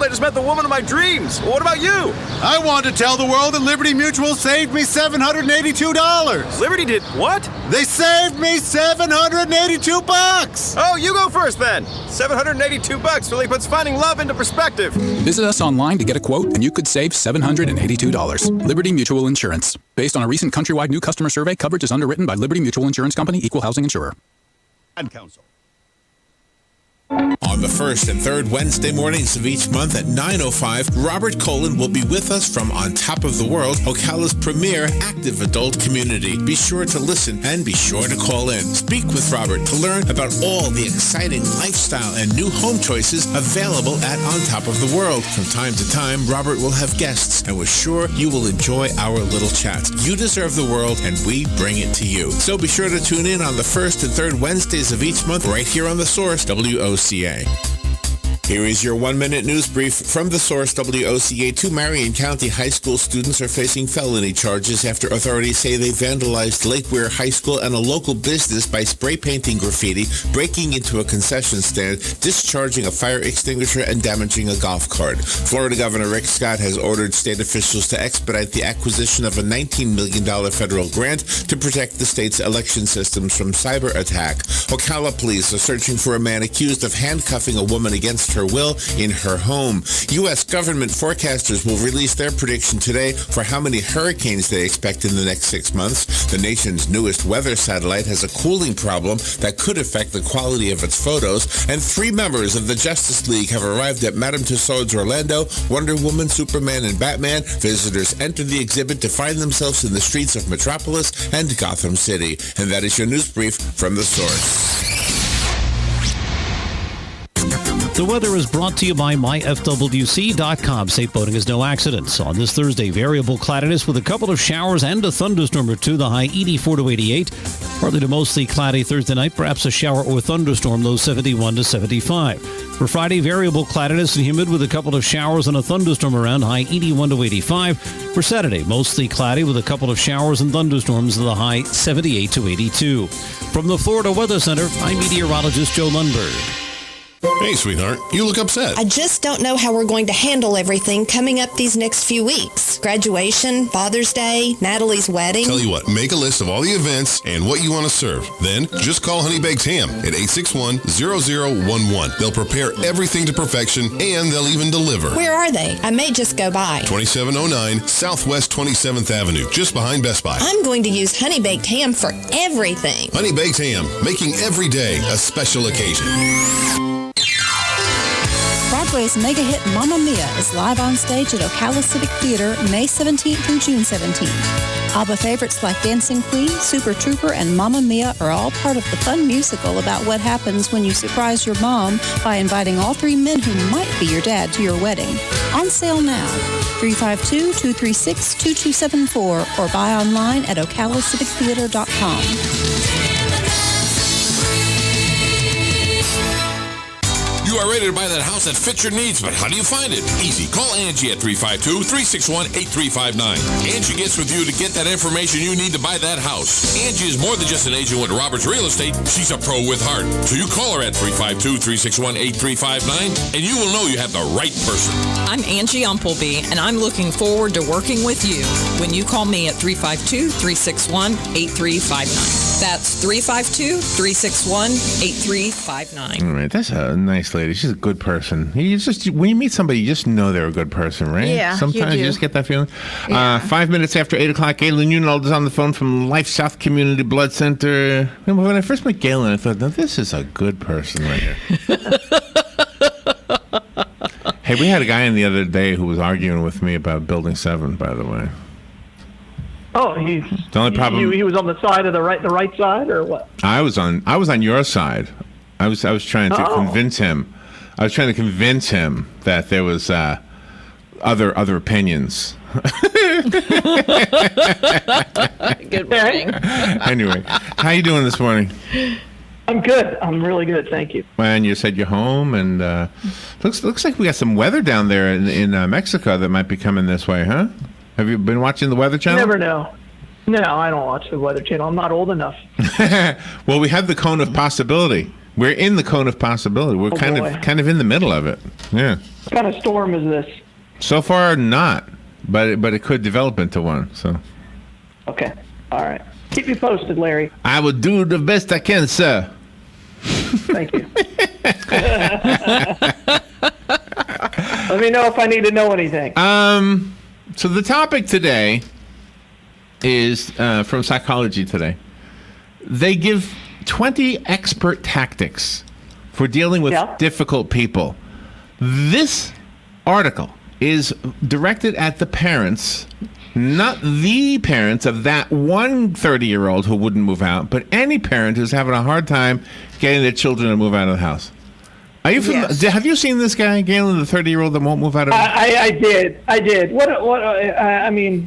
I just met the woman of my dreams. What about you? I wanted to tell the world that Liberty Mutual saved me $782. Liberty did what? They saved me $782. Oh, you go first then. $782 really puts finding love into perspective. Visit us online to get a quote, and you could save $782. Liberty Mutual Insurance. Based on a recent countrywide new customer survey, coverage is underwritten by Liberty Mutual Insurance Company, Equal Housing Insurer. Ad Council. On the first and third Wednesday mornings of each month at 9:05, Robert Colin will be with us from On Top of the World, Ocala's premier active adult community. Be sure to listen and be sure to call in. Speak with Robert to learn about all the exciting lifestyle and new home choices available at On Top of the World. From time to time, Robert will have guests, and we're sure you will enjoy our little chat. You deserve the world, and we bring it to you. So be sure to tune in on the first and third Wednesdays of each month right here on The Source, WOCA. Here is your 1-minute news brief from The Source, WOCA. 2 Marion County high school students are facing felony charges after authorities say they vandalized Lake Weir High School and a local business by spray painting graffiti, breaking into a concession stand, discharging a fire extinguisher, and damaging a golf cart. Florida Governor Rick Scott has ordered state officials to expedite the acquisition of a $19 million federal grant to protect the state's election systems from cyber attack. Ocala police are searching for a man accused of handcuffing a woman against her will in her home. U.S. government forecasters will release their prediction today for how many hurricanes they expect in the next 6 months. The nation's newest weather satellite has a cooling problem that could affect the quality of its photos, and 3 members of the Justice League have arrived at Madame Tussauds Orlando. Wonder Woman, Superman, and Batman. Visitors enter the exhibit to find themselves in the streets of Metropolis and Gotham City. And that is your news brief from The Source. The weather is brought to you by myfwc.com. Safe boating is no accidents. On this Thursday, variable cloudiness with a couple of showers and a thunderstorm or two. The high 84 to 88. Partly to mostly cloudy Thursday night. Perhaps a shower or thunderstorm. Low 71 to 75. For Friday, variable cloudiness and humid with a couple of showers and a thunderstorm around. High 81 to 85. For Saturday, mostly cloudy with a couple of showers and thunderstorms. The high 78 to 82. From the Florida Weather Center, I'm meteorologist Joe Lundberg. Hey, sweetheart, you look upset. I just don't know how we're going to handle everything coming up these next few weeks. Graduation, Father's Day, Natalie's wedding. Tell you what, make a list of all the events and what you want to serve. Then, just call Honey Baked Ham at 861-0011. They'll prepare everything to perfection, and they'll even deliver. Where are they? I may just go by. 2709 Southwest 27th Avenue, just behind Best Buy. I'm going to use Honey Baked Ham for everything. Honey Baked Ham, making every day a special occasion. Broadway's mega hit Mamma Mia is live on stage at Ocala Civic Theater May 17th through June 17th. ABBA favorites like Dancing Queen, Super Trooper, and Mamma Mia are all part of the fun musical about what happens when you surprise your mom by inviting all 3 men who might be your dad to your wedding. On sale now. 352-236-2274 or buy online at okalacivictheater.com. You are ready to buy that house that fits your needs, but how do you find it? Easy. Call Angie at 352-361-8359. Angie gets with you to get that information you need to buy that house. Angie is more than just an agent with Roberts Real Estate. She's a pro with heart. So you call her at 352-361-8359, and you will know you have the right person. I'm Angie Umpleby, and I'm looking forward to working with you when you call me at 352-361-8359. That's 352-361-8359. All right, that's a nice lady. She's a good person. You just, when you meet somebody, you just know they're a good person, right? Yeah, sometimes you just get that feeling. Yeah. 5 minutes after 8 o'clock, Galen Unold is on the phone from Life South Community Blood Center. When I first met Galen, I thought, now this is a good person right here. Hey, we had a guy in the other day who was arguing with me about Building 7, by the way. Oh, he's the only problem. He was on the side of the right side, or what? I was on your side. I was trying to convince him. I was trying to convince him that there was other opinions. Good morning. Anyway, how you doing this morning? I'm good. I'm really good. Thank you. And you said you're home, and looks like we got some weather down there in Mexico that might be coming this way, huh? Have you been watching the Weather Channel? Never know. No, I don't watch the Weather Channel. I'm not old enough. Well, we have the cone of possibility. We're in the cone of possibility. We're kind of in the middle of it. Yeah. What kind of storm is this? So far, not, but it could develop into one. So. Okay. All right. Keep me posted, Larry. I will do the best I can, sir. Thank you. Let me know if I need to know anything. So the topic today is from Psychology Today. They give 20 expert tactics for dealing with difficult people. This article is directed at the parents, not the parents of that one 30-year-old who wouldn't move out, but any parent who's having a hard time getting their children to move out of the house. Are you Have you seen this guy, Galen, the 30-year-old that won't move out of the house? I did. What? I mean,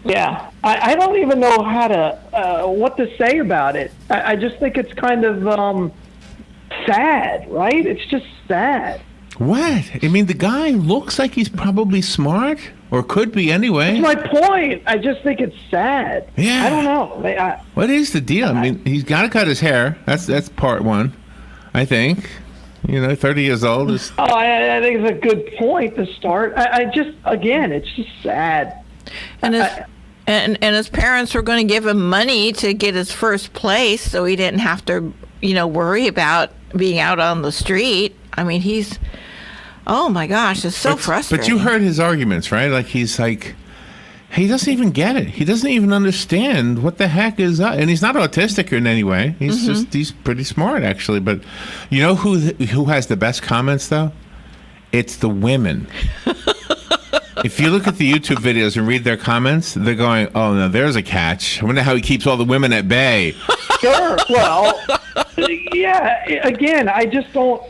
yeah. I don't even know how to what to say about it. I just think it's kind of sad, right? It's just sad. What? I mean, the guy looks like he's probably smart, or could be anyway. That's my point. I just think it's sad. Yeah. I don't know. What is the deal? I mean, he's got to cut his hair. That's part one, I think. 30 years old is... Oh, I think it's a good point to start. It's just sad. And his parents were going to give him money to get his first place, so he didn't have to, worry about being out on the street. I mean, he's... Oh, my gosh, it's so frustrating. But you heard his arguments, right? Like, he doesn't even get it. He doesn't even understand what the heck is up. And he's not autistic in any way. He's pretty smart, actually. But you know who has the best comments, though? It's the women. If you look at the YouTube videos and read their comments, they're going, oh, no, there's a catch. I wonder how he keeps all the women at bay. Sure. Well, yeah, again, I just don't...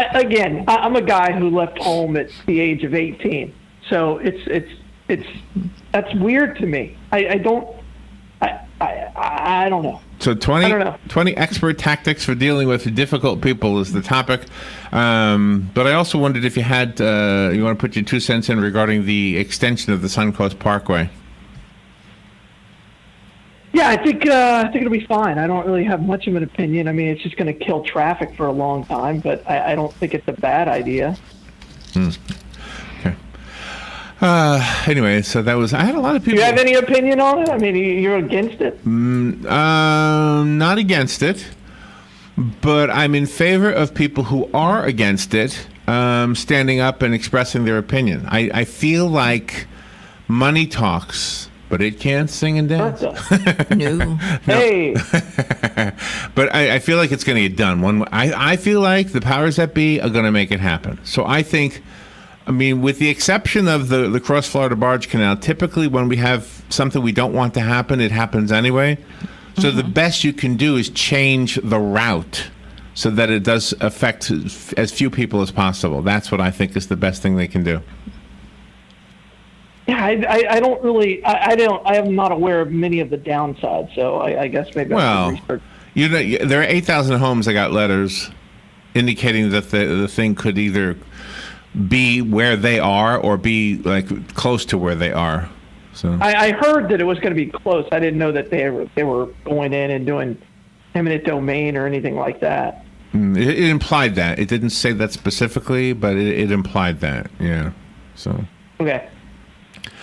I'm a guy who left home at the age of 18. So that's weird to me. I don't know. So 20 expert tactics for dealing with difficult people is the topic. But I also wondered if you had you want to put your 2 cents in regarding the extension of the Suncoast Parkway. Yeah, I think it'll be fine. I don't really have much of an opinion. I mean, it's just going to kill traffic for a long time, but I don't think it's a bad idea. Okay. Anyway, so that was... I had a lot of people... Do you have any opinion on it? I mean, you're against it? Not against it, but I'm in favor of people who are against it standing up and expressing their opinion. I feel like money talks, but it can't sing and dance. No. Hey. But I feel like it's going to get done. I feel like the powers that be are going to make it happen. So I think... I mean, with the exception of the Cross Florida Barge Canal, typically when we have something we don't want to happen, it happens anyway. So the best you can do is change the route so that it does affect as few people as possible. That's what I think is the best thing they can do. Yeah, I don't really... I am not aware of many of the downsides, so I guess maybe I should research. There are 8,000 homes that got letters indicating that the thing could either... be where they are or be like close to where they are. So I heard that it was going to be close. I didn't know that they were going in and doing eminent domain or anything like that. It implied that. It didn't say that specifically, but it implied that. Yeah. So okay.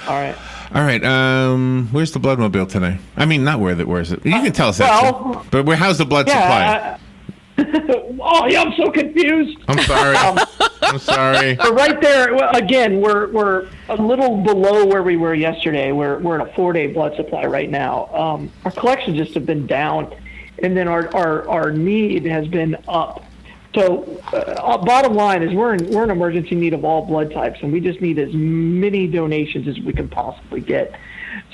All right. Where's the Bloodmobile today? I mean, not where's it? You can tell us that. But how's the blood supply? Oh, yeah, I'm so confused. I'm sorry. I'm sorry. But right there, again, we're a little below where we were yesterday. We're at a 4-day blood supply right now. Our collections just have been down, and then our need has been up. So, bottom line is we're in emergency need of all blood types, and we just need as many donations as we can possibly get.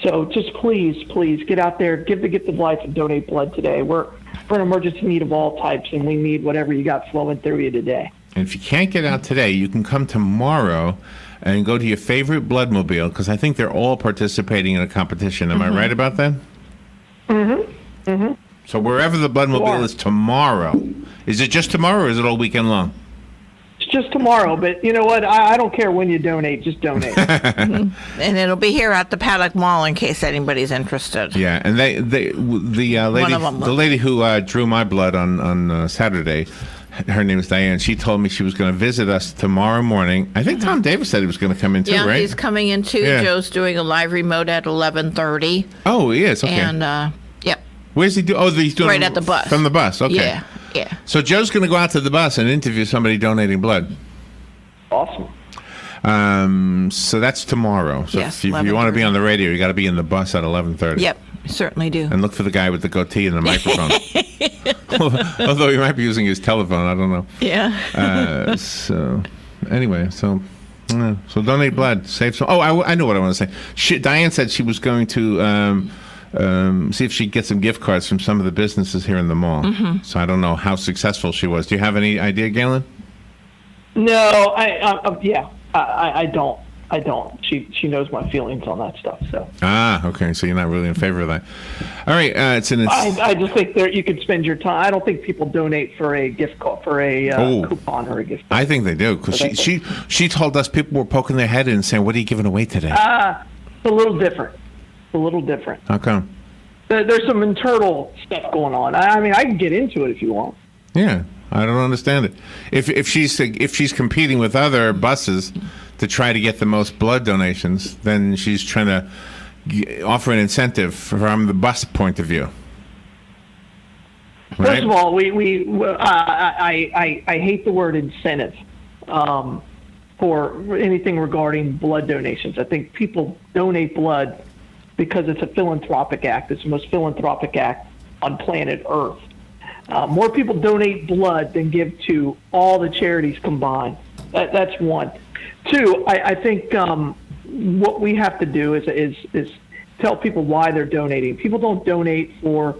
So, just please get out there, give the gift of life, and donate blood today. We're in emergency need of all types, and we need whatever you got flowing through you today. And if you can't get out today, you can come tomorrow and go to your favorite Bloodmobile, because I think they're all participating in a competition. Am I right about that? So wherever the Bloodmobile is tomorrow, is it just tomorrow or is it all weekend long? It's just tomorrow, but you know what? I don't care when you donate. Just donate. And it'll be here at the Paddock Mall in case anybody's interested. Yeah, and the lady who drew my blood on Saturday, her name is Diane. She told me she was going to visit us tomorrow morning. I think Tom Davis said he was going to come in too, yeah, right? He's coming in too. Yeah. Joe's doing a live remote at 11:30. Oh, he is. Okay. And yep. Where's he do? Oh, he's doing right at the bus. From the bus. Okay. Yeah. Yeah. So Joe's going to go out to the bus and interview somebody donating blood. Awesome. So that's tomorrow. So Yes, if you want to be on the radio, you got to be in the bus at 11:30. Yep, certainly do. And look for the guy with the goatee and the microphone. Although he might be using his telephone, I don't know. Yeah. So anyway, so donate blood, save some. Oh, I know what I want to say. Diane said she was going to see if she could get some gift cards from some of the businesses here in the mall. Mm-hmm. So I don't know how successful she was. Do you have any idea, Galen? No, I don't. I don't. She knows my feelings on that stuff. So. Okay. So you're not really in favor of that. All right. I just think you could spend your time. I don't think people donate for a gift card, for a coupon or a gift card. I think they do because she told us people were poking their head in and saying, "What are you giving away today?" It's a little different. It's a little different. How come? There's some internal stuff going on. I mean, I can get into it if you want. Yeah. I don't understand it. If she's competing with other buses to try to get the most blood donations, then she's trying to offer an incentive from the bus point of view. Right? First of all, I hate the word incentive for anything regarding blood donations. I think people donate blood because it's a philanthropic act. It's the most philanthropic act on planet Earth. More people donate blood than give to all the charities combined. That's one. Two, I think what we have to do is tell people why they're donating. People don't donate for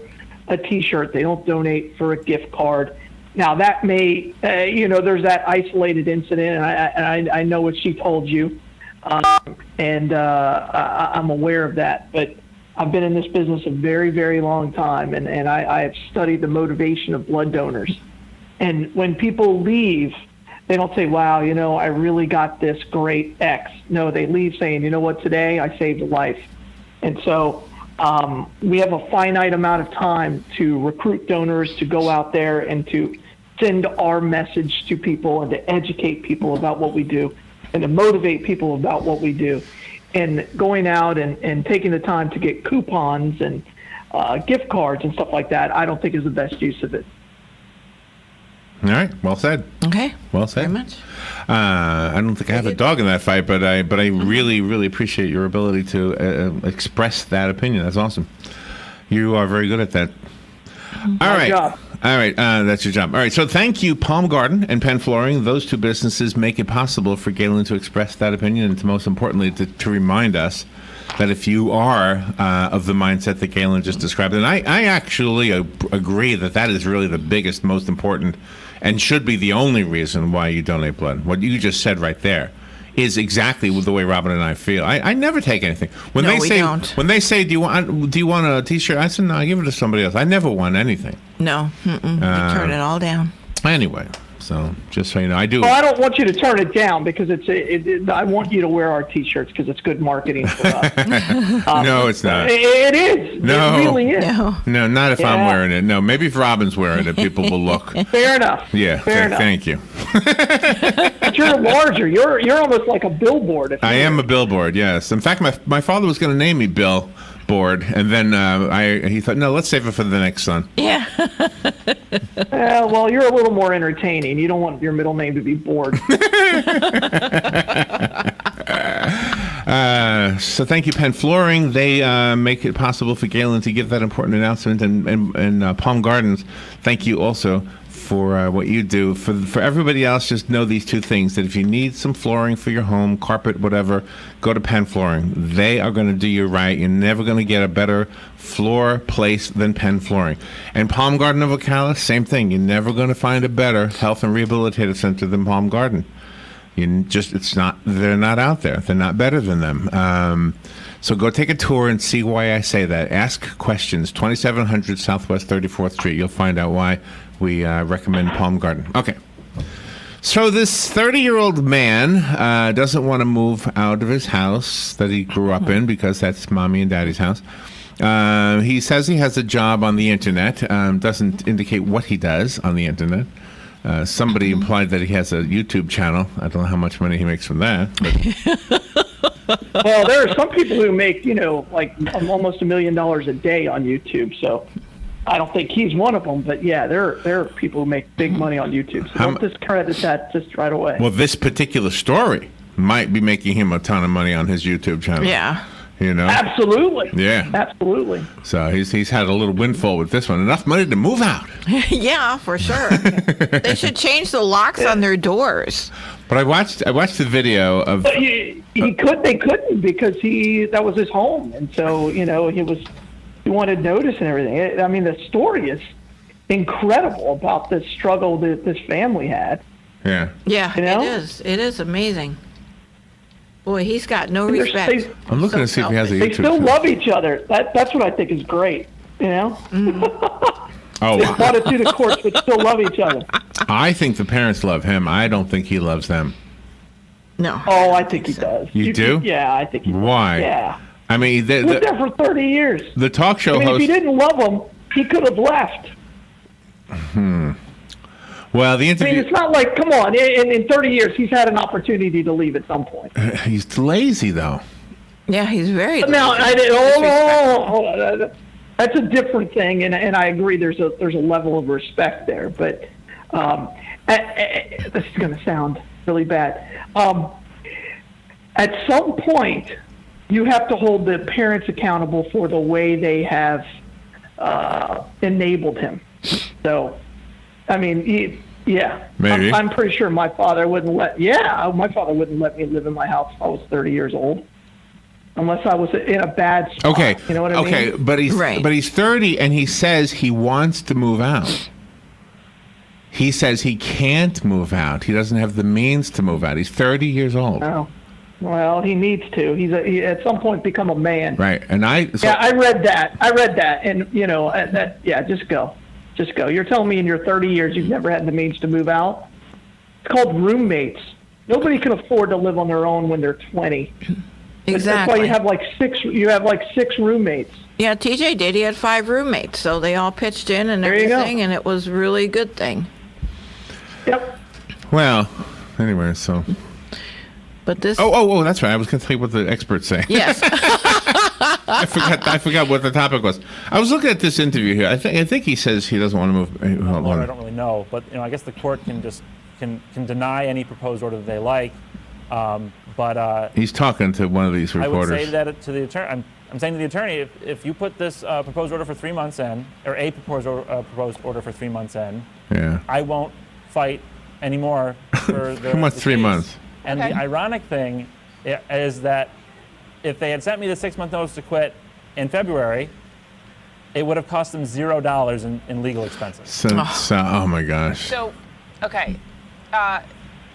a T-shirt. They don't donate for a gift card. Now, that may, there's that isolated incident, and I know what she told you, and I'm aware of that. But I've been in this business a very, very long time, and I have studied the motivation of blood donors. And when people leave, they don't say, wow, I really got this great X. No, they leave saying, you know what, today I saved a life. And so we have a finite amount of time to recruit donors, to go out there and to send our message to people and to educate people about what we do and to motivate people about what we do. And going out and taking the time to get coupons and gift cards and stuff like that, I don't think is the best use of it. All right. Well said. Okay. Well said. Very much. I don't think I have a dog in that fight, but I really, really appreciate your ability to express that opinion. That's awesome. You are very good at that. All right. Job. All right, that's your job. All right, so thank you, Palm Garden and Penn Flooring. Those two businesses make it possible for Galen to express that opinion and, most importantly, to remind us that if you are of the mindset that Galen just described, and I actually agree that is really the biggest, most important, and should be the only reason why you donate blood. What you just said right there is exactly the way Robin and I feel. I never take anything. When we don't. When they say, do you want a T-shirt? I said, no, I give it to somebody else. I never want anything. No, we turn it all down. Anyway, so just so you know, I do. Well, I don't want you to turn it down because I want you to wear our T-shirts because it's good marketing for us. No, it's not. It is. No. It really is. No, not if I'm wearing it. No, maybe if Robin's wearing it, people will look. Fair enough. Yeah, Fair enough. Thank you. But you're larger. You're almost like a billboard. I am a billboard, yes. In fact, my father was going to name me Bill Board, and then he thought, no, let's save it for the next son. Yeah. Well, you're a little more entertaining. You don't want your middle name to be Board. So thank you, Penn Flooring. They make it possible for Galen to give that important announcement, and Palm Gardens, thank you also for what you do. For everybody else, just know these two things, that if you need some flooring for your home, carpet, whatever, go to Penn Flooring. They are going to do you right. You're never going to get a better floor place than Penn Flooring. And Palm Garden of Ocala, same thing. You're never going to find a better health and rehabilitative center than Palm Garden. They're not out there. They're not better than them. So go take a tour and see why I say that. Ask questions. 2700 Southwest 34th Street. You'll find out why we recommend Palm Garden. Okay. So this 30-year-old man doesn't want to move out of his house that he grew up in because that's mommy and daddy's house. He says he has a job on the internet. Doesn't indicate what he does on the internet. Somebody implied that he has a YouTube channel. I don't know how much money he makes from that. Well, there are some people who make, like almost $1 million a day on YouTube. So I don't think he's one of them. But yeah, there are people who make big money on YouTube. So don't discredit that just right away. Well, this particular story might be making him a ton of money on his YouTube channel. Yeah. Absolutely. Yeah. Absolutely. So he's had a little windfall with this one. Enough money to move out. Yeah, for sure. They should change the locks on their doors. But I watched the video of. But they couldn't because that was his home, and so he wanted notice and everything. I mean, the story is incredible about the struggle that this family had. Yeah. Yeah, it is amazing. Boy, he's got no respect. I'm looking to see if he has a YouTube. They still love each other. That's what I think is great. Oh, they fought it through the courts, but still love each other. I think the parents love him. I don't think he loves them. No. Oh, I think he does. You do? Yeah, I think he does. Why? Yeah. I mean, he was there for 30 years. The talk show host. If he didn't love him, he could have left. Well, the interview. I mean, it's not like, come on, in 30 years, he's had an opportunity to leave at some point. He's lazy, though. Yeah, he's very lazy. Now, that's a different thing, and I agree. There's a level of respect there, but this is going to sound really bad. At some point, you have to hold the parents accountable for the way they have enabled him. So, I mean, maybe. I'm pretty sure my father wouldn't let. Yeah, my father wouldn't let me live in my house if I was 30 years old. Unless I was in a bad spot. Okay. You know what I mean? Okay, but he's 30 and he says he wants to move out. He says he can't move out. He doesn't have the means to move out. He's 30 years old. Oh. Well, he needs to. He at some point become a man. Right. And I read that. And just go. Just go. You're telling me in your 30 years you've never had the means to move out? It's called roommates. Nobody can afford to live on their own when they're 20. Exactly. That's why you have like six roommates. Yeah, TJ did. He had 5 roommates, so they all pitched in and everything, and it was really a good thing. Yep. Well, anyway, so. But this. Oh, that's right. I was going to tell you what the experts say. Yes. I forgot what the topic was. I was looking at this interview here. I think he says he doesn't want to move. I don't really know, but I guess the court can deny any proposed order that they like. But he's talking to one of these reporters. I would say that to the attorney. I'm saying to the attorney, if you put this proposed order for 3 months in, or a proposed order for 3 months in, I won't fight anymore for the. How much 3 case. months? And the ironic thing is that if they had sent me the 6-month notice to quit in February, it would have cost them $0 in legal expenses. So, oh my gosh. So, okay.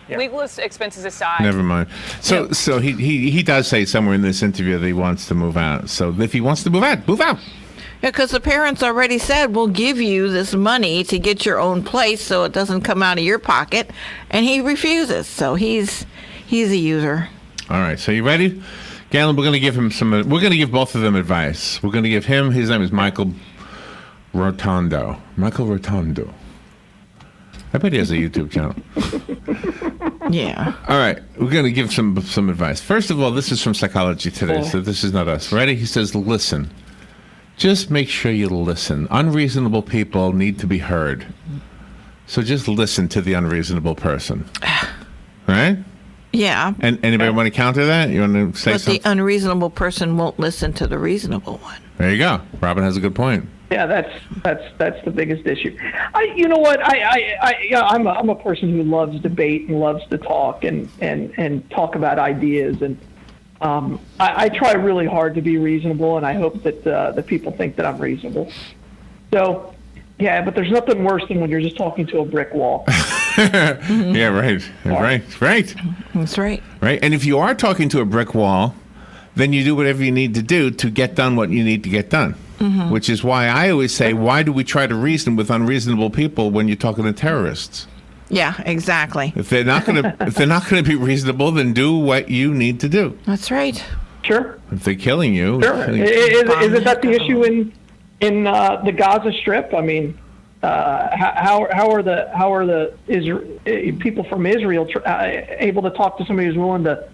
Legal expenses aside. Never mind. So he does say somewhere in this interview that he wants to move out. So if he wants to move out, move out. Yeah, because the parents already said, we'll give you this money to get your own place so it doesn't come out of your pocket. And he refuses. So he's a user. All right. So you ready? Galen, we're going to give him we're going to give both of them advice. We're going to give him, his name is Michael Rotondo. Michael Rotondo. I bet he has a YouTube channel. Yeah. All right. We're going to give some advice. First of all, this is from Psychology Today, so this is not us. Ready? He says, listen. Just make sure you listen. Unreasonable people need to be heard. So just listen to the unreasonable person. Right? Yeah. And anybody want to counter that? You want to say something? But the unreasonable person won't listen to the reasonable one. There you go. Robin has a good point. Yeah, that's the biggest issue. You know what? I'm a person who loves debate and loves to talk and talk about ideas, and I try really hard to be reasonable, and I hope that the people think that I'm reasonable. So, yeah, but there's nothing worse than when you're just talking to a brick wall. Yeah, right. Right. That's right. Right, and if you are talking to a brick wall, then you do whatever you need to do to get done what you need to get done. Mm-hmm. Which is why I always say, why do we try to reason with unreasonable people when you're talking to terrorists? Yeah, exactly. If they're not going to be reasonable, then do what you need to do. That's right. Sure. If they're killing you, Sure. Isn't that the issue in the Gaza Strip? I mean, how are the people from Israel able to talk to somebody who's willing to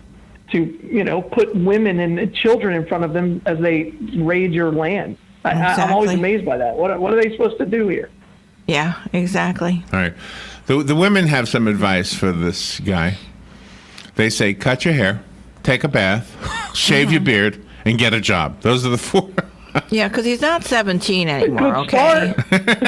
put women and children in front of them as they raid your land? Exactly. I'm always amazed by that. What are they supposed to do here? Yeah, exactly. All right. The women have some advice for this guy. They say, cut your hair, take a bath, shave your beard, and get a job. Those are the 4. Yeah, because he's not 17 anymore, Good start.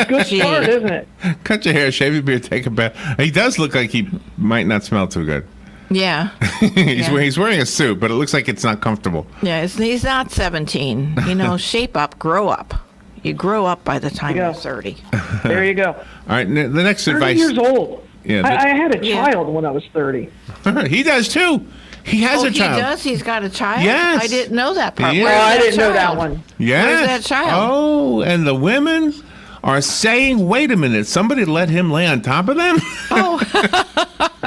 Good start, isn't it? Cut your hair, shave your beard, take a bath. He does look like he might not smell too good. Yeah. He's wearing a suit, but it looks like it's not comfortable. Yeah, he's not 17. Shape up, grow up. You grow up by the time you're 30. There you go. All right, the next 30 advice. years old. Yeah, I had a child when I was 30. He does too. He has a child. He does? He's got a child? Yes. I didn't know that part. Yeah. Where's I that didn't know child? that one. Yes. Where's that child? Oh, and the women are saying, wait a minute, somebody let him lay on top of them?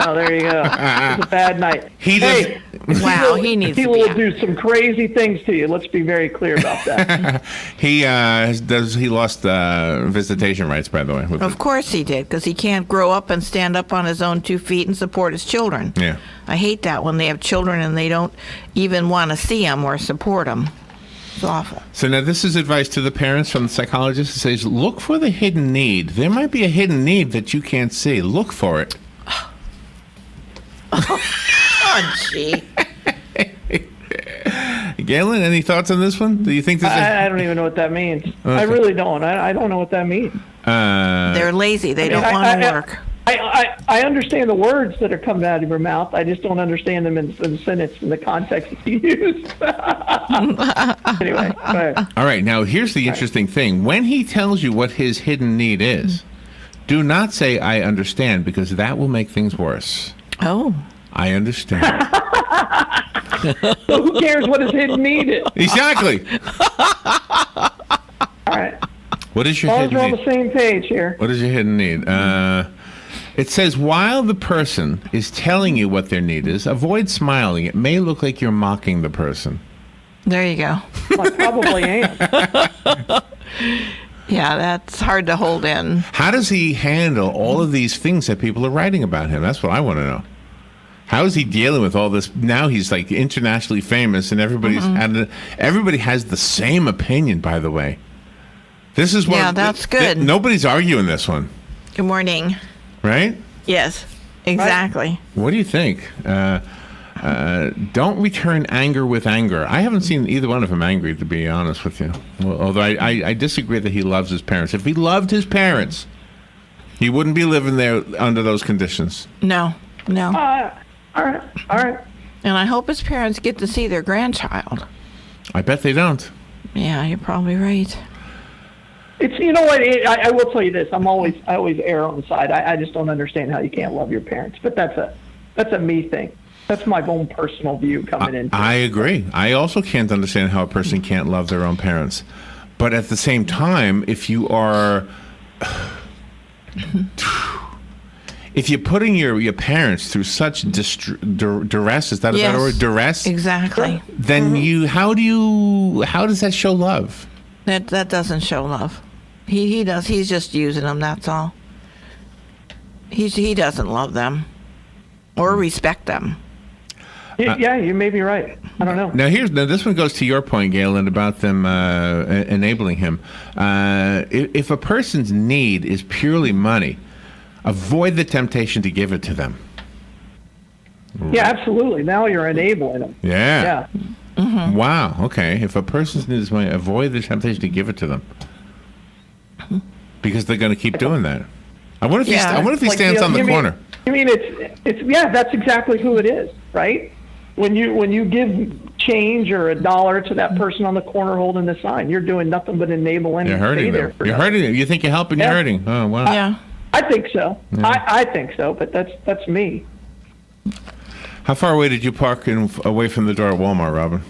Oh, there you go. It's a bad night. He needs he to will be do some crazy things to you. Let's be very clear about that. He lost visitation rights, by the way. Of course he did, because he can't grow up and stand up on his own 2 feet and support his children. Yeah. I hate that when they have children and they don't even want to see them or support them. It's awful. So now this is advice to the parents from the psychologist. It says, look for the hidden need. There might be a hidden need that you can't see. Look for it. Oh, gee. Galen, any thoughts on this one? Do you think this I don't even know what that means. Okay. I really don't. I don't know what that means. They're lazy. They don't want to work. I understand the words that are coming out of your mouth. I just don't understand them in the sentence in the context that you use. Anyway, go ahead. All right, now here's the interesting thing. When he tells you what his hidden need is, do not say, I understand, because that will make things worse. Oh. I understand. So who cares what his hidden need is? Exactly. All right. What is your As long as hidden we're on need? the same page here. What is your hidden need? It says, while the person is telling you what their need is, avoid smiling. It may look like you're mocking the person. There you go. I probably am. Yeah, that's hard to hold in. How does he handle all of these things that people are writing about him? That's what I want to know. How is he dealing with all this? Now he's like internationally famous, and everybody has the same opinion. By the way, this is one. Yeah, that's good. Nobody's arguing this one, Good morning. right? Yes, exactly. What do you think? Don't return anger with anger. I haven't seen either one of them angry, to be honest with you. Well, although I disagree that he loves his parents. If he loved his parents, he wouldn't be living there under those conditions. No. All right. And I hope his parents get to see their grandchild. I bet they don't. Yeah, you're probably right. It's what I will tell you this. I always err on the side. I just don't understand how you can't love your parents. But that's a me thing. That's my own personal view coming in. I agree. I also can't understand how a person can't love their own parents. But at the same time, if you are... If you're putting your parents through such duress, is that a better word? Duress? Exactly. Then how does that show love? That doesn't show love. He does. He's just using them. That's all. He doesn't love them or respect them. Yeah, you may be right. I don't know. Now this one goes to your point, Galen, about them enabling him. If a person's need is purely money, avoid the temptation to give it to them. Yeah, absolutely. Now you're enabling them. Yeah. Mm-hmm. Wow. Okay. If a person's need is money, avoid the temptation to give it to them, because they're going to keep doing that. I wonder if he stands on the corner. You mean it's that's exactly who it is, right? When you give change or $1 to that person on the corner holding the sign, you're doing nothing but enabling You're hurting them. You're hurting them. You think you're helping, you're hurting. Oh, wow. Yeah. I think so. Yeah. I think so, but that's me. How far away did you park away from the door at Walmart, Robin?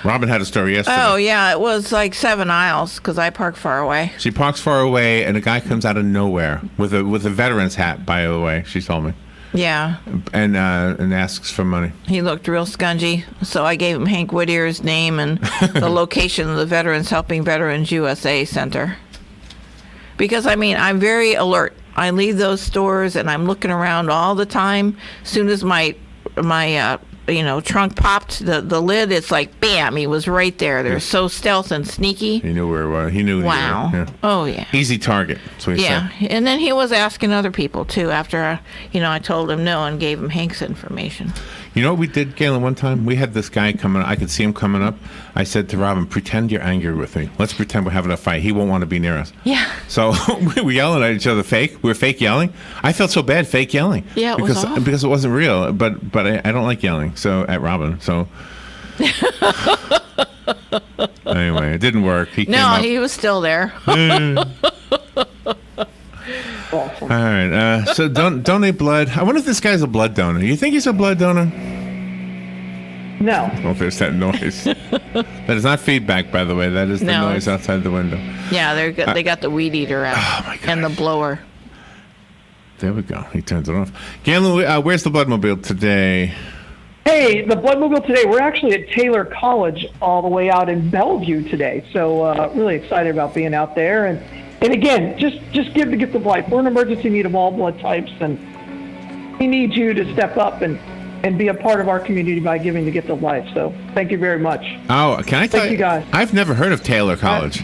Robin had a story yesterday. Oh, yeah. It was like 7 aisles because I park far away. She parks far away, and a guy comes out of nowhere with a veteran's hat, by the way, she told me. Yeah. And asks for money. He looked real scungy, so I gave him Hank Whittier's name and the location of the Veterans Helping Veterans USA Center. Because, I mean, I'm very alert. I leave those stores, and I'm looking around all the time. As soon as my trunk popped, the lid, it's like, bam, he was right there. They're so stealth and sneaky. He knew where it was. He knew. Wow. Yeah. Oh, yeah. Easy target. That's what he said. And then he was asking other people, too, after, I told him no and gave him Hank's information. You know what we did, Galen, one time? We had this guy coming. I could see him coming up. I said to Robin, pretend you're angry with me. Let's pretend we're having a fight. He won't want to be near us. Yeah. So we were yelling at each other fake. We were fake yelling. I felt so bad fake yelling. Yeah, it was awful. Because it wasn't real. But I don't like yelling. So at Robin. So anyway, it didn't work. He was still there. All right. So donate blood. I wonder if this guy's a blood donor. You think he's a blood donor? No. Oh, there's that noise. That is not feedback, by the way. That is the noise outside the window. Yeah, they got the weed eater out and the blower. There we go. He turns it off. Galen, where's the Bloodmobile today? Hey, the Bloodmobile today, we're actually at Taylor College all the way out in Bellevue today. So really excited about being out there. And again, just give the gift of life. We're an emergency need of all blood types, and we need you to step up and be a part of our community by giving the gift of life. So thank you very much. Oh, can I tell you guys? I've never heard of Taylor College.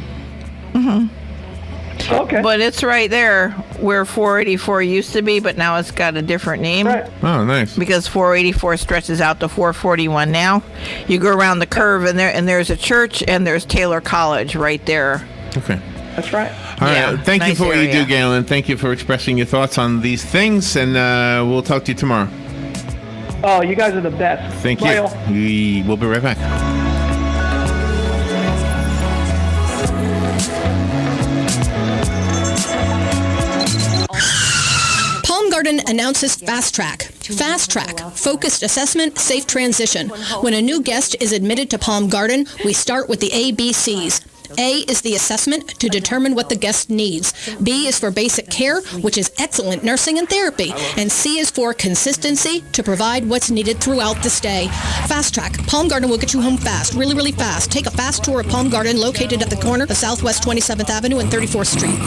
Okay. But it's right there where 484 used to be, but now it's got a different name. Right. Oh, nice. Because 484 stretches out to 441 now. You go around the curve, and there's a church, and there's Taylor College right there. Okay. That's right. All right. Thank you for what you do, Galen. Thank you for expressing your thoughts on these things, and we'll talk to you tomorrow. Oh, you guys are the best. Thank Bye, you. all. We'll be right back. Palm Garden announces Fast Track. Fast Track, focused assessment, safe transition. When a new guest is admitted to Palm Garden, we start with the ABCs. A is the assessment to determine what the guest needs. B is for basic care, which is excellent nursing and therapy. And C is for consistency to provide what's needed throughout the stay. Fast Track. Palm Garden will get you home fast, really, really fast. Take a fast tour of Palm Garden located at the corner of Southwest 27th Avenue and 34th Street.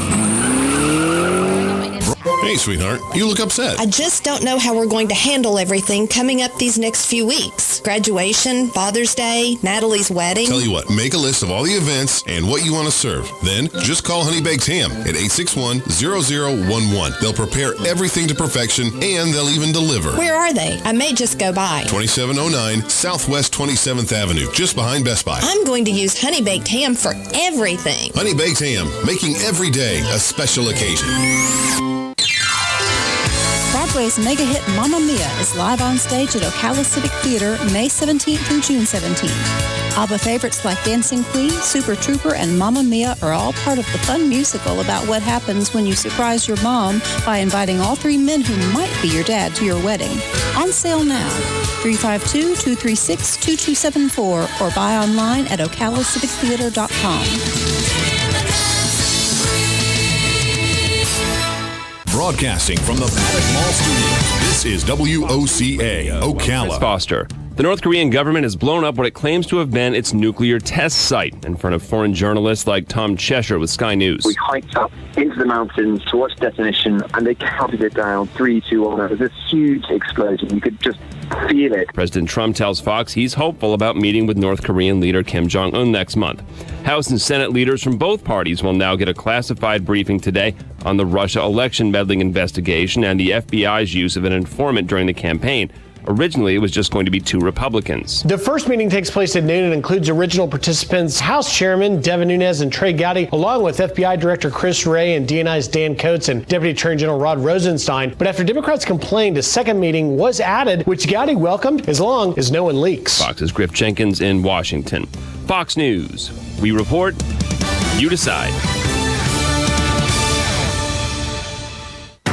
Hey, sweetheart, you look upset. I just don't know how we're going to handle everything coming up these next few weeks. Graduation, Father's Day, Natalie's wedding. Tell you what, make a list of all the events and what you want to serve. Then, just call Honey Baked Ham at 861-0011. They'll prepare everything to perfection, and they'll even deliver. Where are they? I may just go by. 2709 Southwest 27th Avenue, just behind Best Buy. I'm going to use Honey Baked Ham for everything. Honey Baked Ham, making every day a special occasion. Broadway's mega hit Mamma Mia is live on stage at Ocala Civic Theater May 17th through June 17th. ABBA favorites like Dancing Queen, Super Trooper, and Mamma Mia are all part of the fun musical about what happens when you surprise your mom by inviting all three men who might be your dad to your wedding. On sale now, 352-236-2274 or buy online at okalacivictheater.com. Broadcasting from the Paddock Mall Studios, this is WOCA, Ocala. Foster. The North Korean government has blown up what it claims to have been its nuclear test site in front of foreign journalists like Tom Cheshire with Sky News. We hiked up into the mountains towards detonation, and they counted it down, 3, 2, 1. It was this huge explosion. You could just feel it. President Trump tells Fox he's hopeful about meeting with North Korean leader Kim Jong-un next month. House and Senate leaders from both parties will now get a classified briefing today on the Russia election meddling investigation and the FBI's use of an informant during the campaign. Originally, it was just going to be 2 Republicans. The first meeting takes place at noon and includes original participants, House Chairman Devin Nunes and Trey Gowdy, along with FBI Director Chris Wray and DNI's Dan Coates and Deputy Attorney General Rod Rosenstein. But after Democrats complained, a second meeting was added, which Gowdy welcomed as long as no one leaks. Fox's Griff Jenkins in Washington. Fox News. We report, you decide.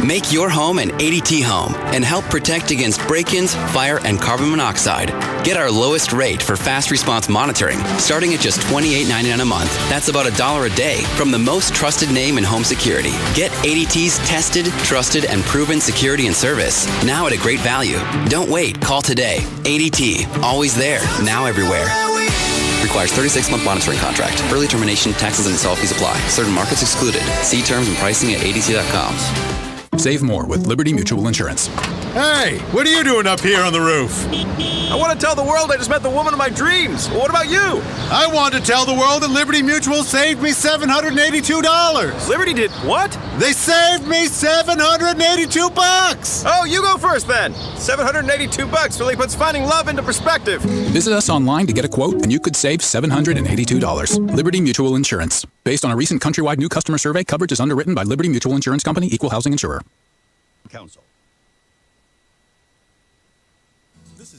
Make your home an ADT home and help protect against break-ins, fire, and carbon monoxide. Get our lowest rate for fast response monitoring, starting at just $28.99 a month. That's about $1 a day from the most trusted name in home security. Get ADT's tested, trusted, and proven security and service, now at a great value. Don't wait. Call today. ADT. Always there. Now everywhere. Requires 36-month monitoring contract. Early termination, taxes, and install fees apply. Certain markets excluded. See terms and pricing at ADT.com. Save more with Liberty Mutual Insurance. Hey, what are you doing up here on the roof? I want to tell the world I just met the woman of my dreams. What about you? I want to tell the world that Liberty Mutual saved me $782. Liberty did what? They saved me $782. Oh, you go first then. $782 really puts finding love into perspective. Visit us online to get a quote, and you could save $782. Liberty Mutual Insurance. Based on a recent countrywide new customer survey, coverage is underwritten by Liberty Mutual Insurance Company, Equal Housing Insurer. Council.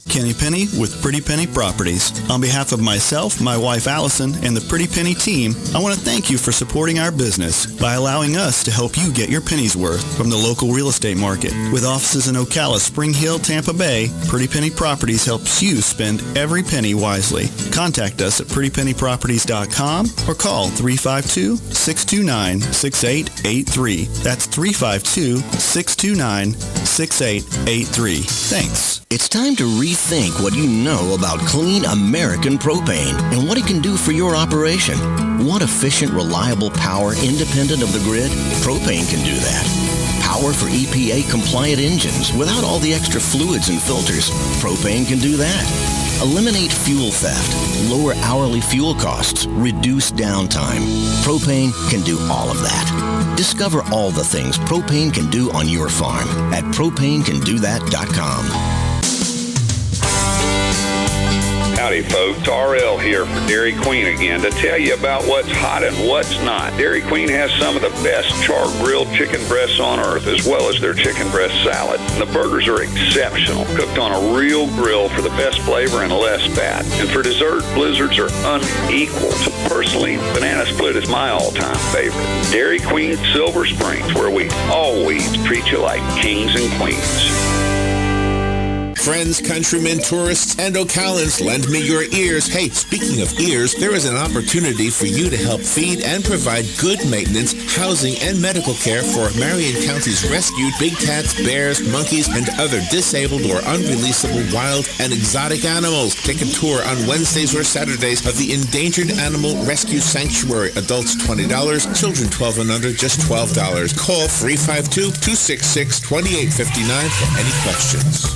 Kenny Penny with Pretty Penny Properties. On behalf of myself, my wife Allison, and the Pretty Penny team, I want to thank you for supporting our business by allowing us to help you get your penny's worth from the local real estate market. With offices in Ocala, Spring Hill, Tampa Bay, Pretty Penny Properties helps you spend every penny wisely. Contact us at prettypennyproperties.com or call 352-629-6883. That's 352-629-6883. Thanks. It's time to rethink what you know about clean American propane and what it can do for your operation. Want efficient, reliable power independent of the grid? Propane can do that. Power for EPA-compliant engines without all the extra fluids and filters. Propane can do that. Eliminate fuel theft, lower hourly fuel costs, reduce downtime. Propane can do all of that. Discover all the things propane can do on your farm at propanecandothat.com. Howdy folks, RL here for Dairy Queen again to tell you about what's hot and what's not. Dairy Queen has some of the best char-grilled chicken breasts on earth, as well as their chicken breast salad. The burgers are exceptional, cooked on a real grill for the best flavor and less fat. And for dessert, blizzards are unequaled. Personally, banana split is my all-time favorite. Dairy Queen Silver Springs, where we always treat you like kings and queens. Friends, countrymen, tourists, and Ocalans, lend me your ears. Hey, speaking of ears, there is an opportunity for you to help feed and provide good maintenance, housing, and medical care for Marion County's rescued big cats, bears, monkeys, and other disabled or unreleasable wild and exotic animals. Take a tour on Wednesdays or Saturdays of the Endangered Animal Rescue Sanctuary. Adults $20, children 12 and under just $12. Call 352-266-2859 for any questions.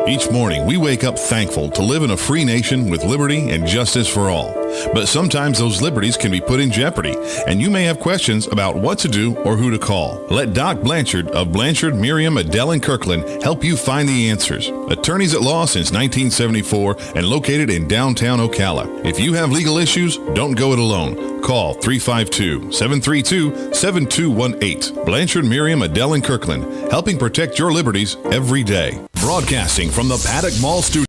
Each morning, we wake up thankful to live in a free nation with liberty and justice for all. But sometimes those liberties can be put in jeopardy, and you may have questions about what to do or who to call. Let Doc Blanchard of Blanchard, Miriam, Adele, and Kirkland help you find the answers. Attorneys at law since 1974 and located in downtown Ocala. If you have legal issues, don't go it alone. Call 352-732-7218. Blanchard, Miriam, Adele, and Kirkland, helping protect your liberties every day. Broadcasting from the Paddock Mall Studio.